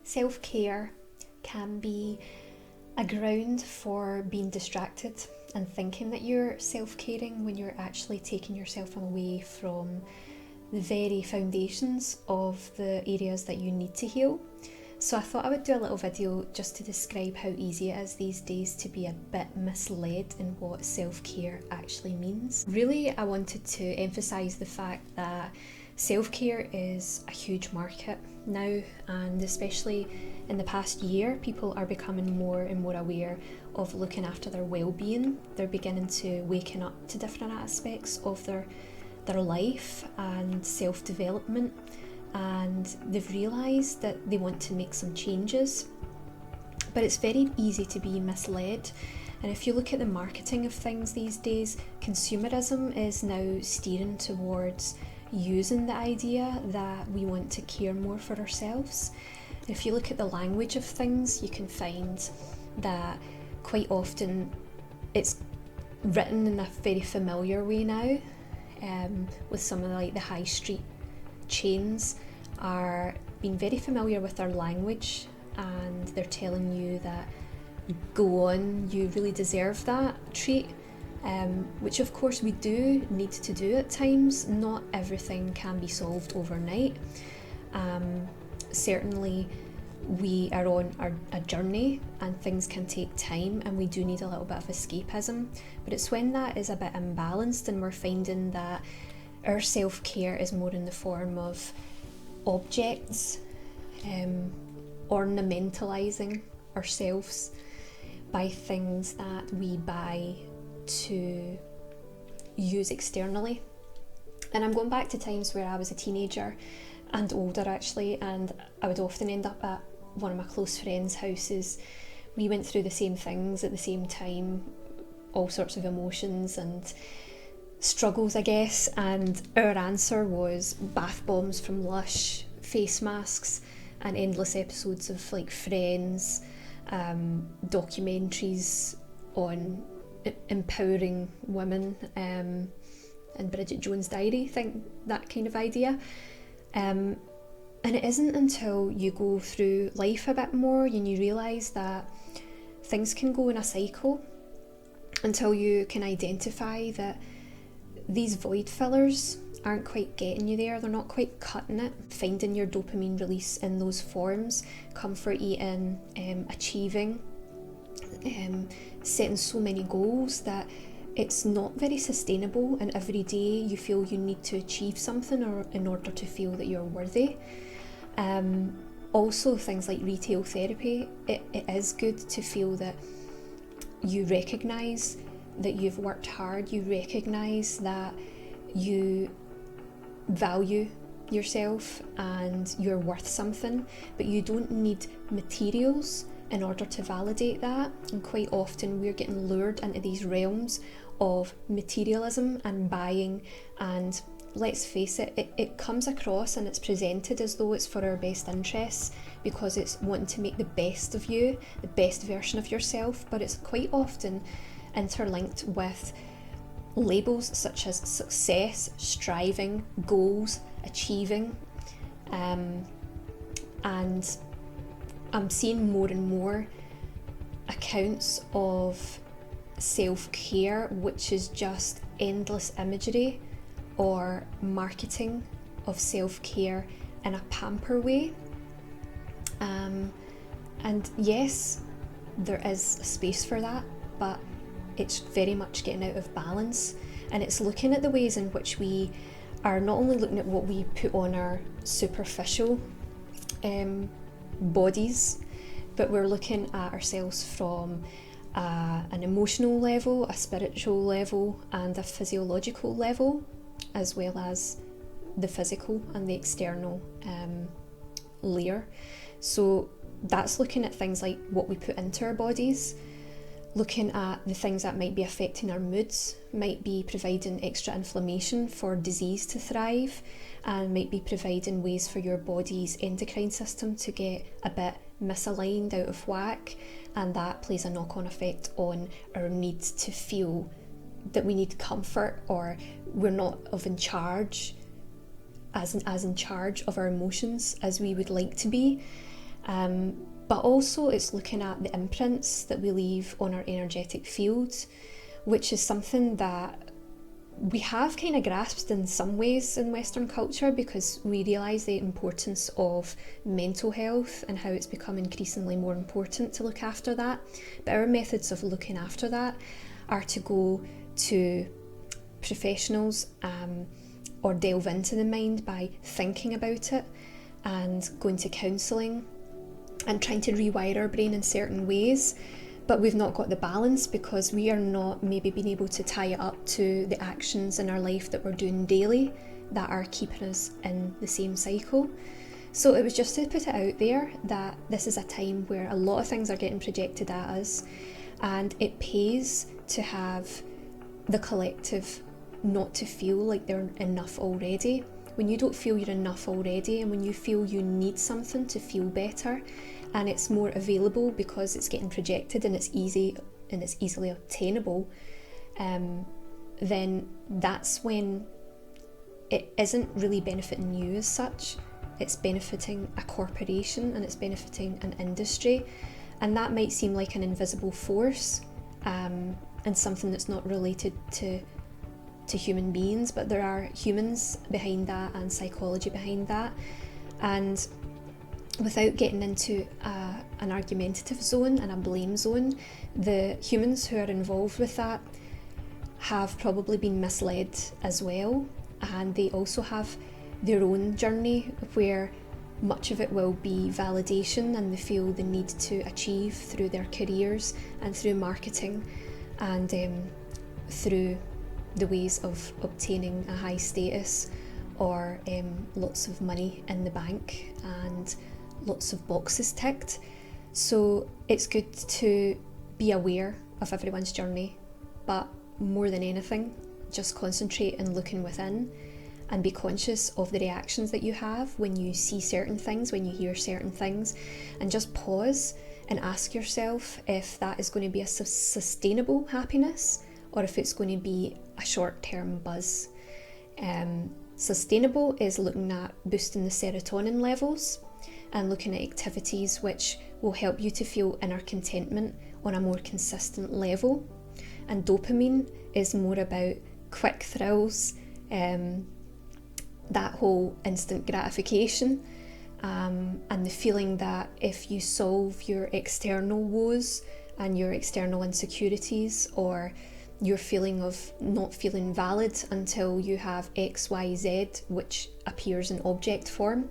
Self-care can be a ground for being distracted and thinking that you're self-caring when you're actually taking yourself away from the very foundations of the areas that you need to heal. So I thought I would do a little video just to describe how easy it is these days to be a bit misled in what self-care actually means. Really, I wanted to emphasise the fact that self-care is a huge market now, and especially in the past year, people are becoming more and more aware of looking after their well-being. They're beginning to waken up to different aspects of their life and self-development, and they've realised that they want to make some changes. But it's very easy to be misled, and if you look at the marketing of things these days, consumerism is now steering towards using the idea that we want to care more for ourselves. If you look at the language of things, you can find that quite often it's written in a very familiar way now, with some of the high street chains are being very familiar with their language, and they're telling you that go on, you really deserve that treat, which of course we do need to do at times. Not everything can be solved overnight. Certainly we are on a journey and things can take time, and we do need a little bit of escapism, but it's when that is a bit imbalanced and we're finding that our self-care is more in the form of objects, ornamentalising ourselves by things that we buy to use externally. And I'm going back to times where I was a teenager and older actually, and I would often end up at one of my close friends' houses. We went through the same things at the same time, all sorts of emotions and struggles, I guess, and our answer was bath bombs from Lush, face masks, and endless episodes of Friends, documentaries on empowering women, and Bridget Jones' Diary, that kind of idea. And it isn't until you go through life a bit more and you realise that things can go in a cycle, until you can identify that these void fillers aren't quite getting you there, they're not quite cutting it. Finding your dopamine release in those forms, comfort eating, achieving, setting so many goals that it's not very sustainable, and every day you feel you need to achieve something in order to feel that you're worthy. Also things like retail therapy, it is good to feel that you recognise that you've worked hard, you recognise that you value yourself and you're worth something, but you don't need materials in order to validate that. And quite often we're getting lured into these realms of materialism and buying, and let's face it, it comes across and it's presented as though it's for our best interests because it's wanting to make the best of you, the best version of yourself, but it's quite often interlinked with labels such as success, striving, goals, achieving, and I'm seeing more and more accounts of self-care which is just endless imagery or marketing of self-care in a pamper way. And yes, there is a space for that, but it's very much getting out of balance, and it's looking at the ways in which we are not only looking at what we put on our superficial bodies, but we're looking at ourselves from an emotional level, a spiritual level, and a physiological level, as well as the physical and the external layer. So that's looking at things like what we put into our bodies, looking at the things that might be affecting our moods, might be providing extra inflammation for disease to thrive, and might be providing ways for your body's endocrine system to get a bit misaligned, out of whack, and that plays a knock-on effect on our need to feel that we need comfort, or we're not in charge, as in charge of our emotions as we would like to be. But also it's looking at the imprints that we leave on our energetic fields, which is something that we have kind of grasped in some ways in Western culture, because we realise the importance of mental health and how it's become increasingly more important to look after that. But our methods of looking after that are to go to professionals or delve into the mind by thinking about it and going to counselling and trying to rewire our brain in certain ways. But we've not got the balance because we are not maybe being able to tie it up to the actions in our life that we're doing daily that are keeping us in the same cycle. So it was just to put it out there that this is a time where a lot of things are getting projected at us, and it pays to have the collective not to feel like they're enough already. When you don't feel you're enough already, and when you feel you need something to feel better, and it's more available because it's getting projected and it's easy and it's easily obtainable, then that's when it isn't really benefiting you as such. It's benefiting a corporation and it's benefiting an industry, and that might seem like an invisible force and something that's not related to human beings, but there are humans behind that and psychology behind that. And without getting into an argumentative zone and a blame zone, the humans who are involved with that have probably been misled as well, and they also have their own journey where much of it will be validation, and they feel the need to achieve through their careers and through marketing and through the ways of obtaining a high status or lots of money in the bank and lots of boxes ticked. So it's good to be aware of everyone's journey, but more than anything, just concentrate on looking within and be conscious of the reactions that you have when you see certain things, when you hear certain things, and just pause and ask yourself if that is going to be a sustainable happiness or if it's going to be a short-term buzz. Sustainable is looking at boosting the serotonin levels and looking at activities which will help you to feel inner contentment on a more consistent level. And dopamine is more about quick thrills, that whole instant gratification, and the feeling that if you solve your external woes and your external insecurities, or your feeling of not feeling valid until you have X, Y, Z, which appears in object form,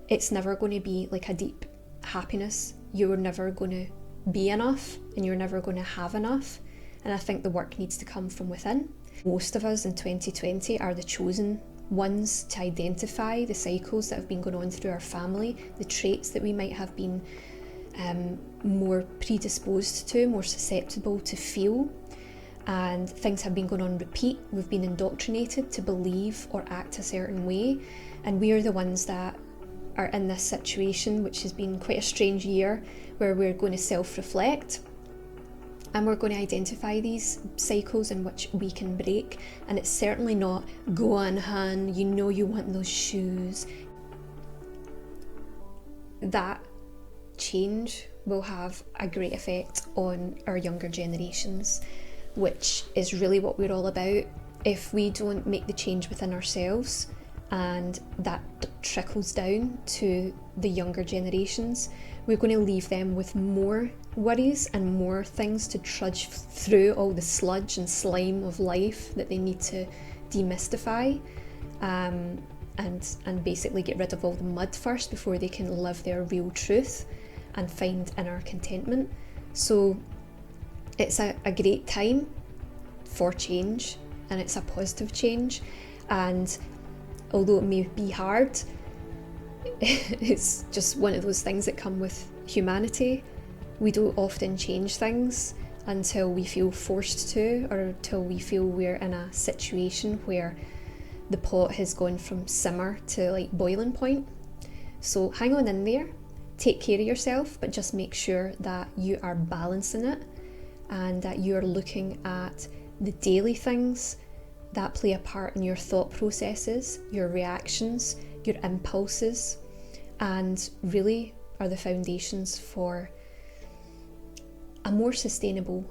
it's never going to be like a deep happiness. You're never going to be enough and you're never going to have enough. And I think the work needs to come from within. Most of us in 2020 are the chosen ones to identify the cycles that have been going on through our family, the traits that we might have been more predisposed to, more susceptible to feel, and things have been going on repeat. We've been indoctrinated to believe or act a certain way, and we are the ones that are in this situation, which has been quite a strange year, where we're going to self-reflect and we're going to identify these cycles in which we can break. And it's certainly not, go on, Han, you know you want those shoes. That change will have a great effect on our younger generations, which is really what we're all about. If we don't make the change within ourselves, and that trickles down to the younger generations, we're going to leave them with more worries and more things to trudge through, all the sludge and slime of life that they need to demystify, and basically get rid of all the mud first before they can live their real truth and find inner contentment. So it's a great time for change, and it's a positive change. And although it may be hard, it's just one of those things that come with humanity. We don't often change things until we feel forced to, or until we feel we're in a situation where the pot has gone from simmer to like boiling point. So hang on in there, take care of yourself, but just make sure that you are balancing it and that you're looking at the daily things that play a part in your thought processes, your reactions, your impulses, and really are the foundations for a more sustainable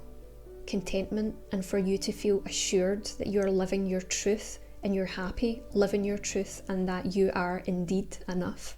contentment, and for you to feel assured that you're living your truth and you're happy living your truth and that you are indeed enough.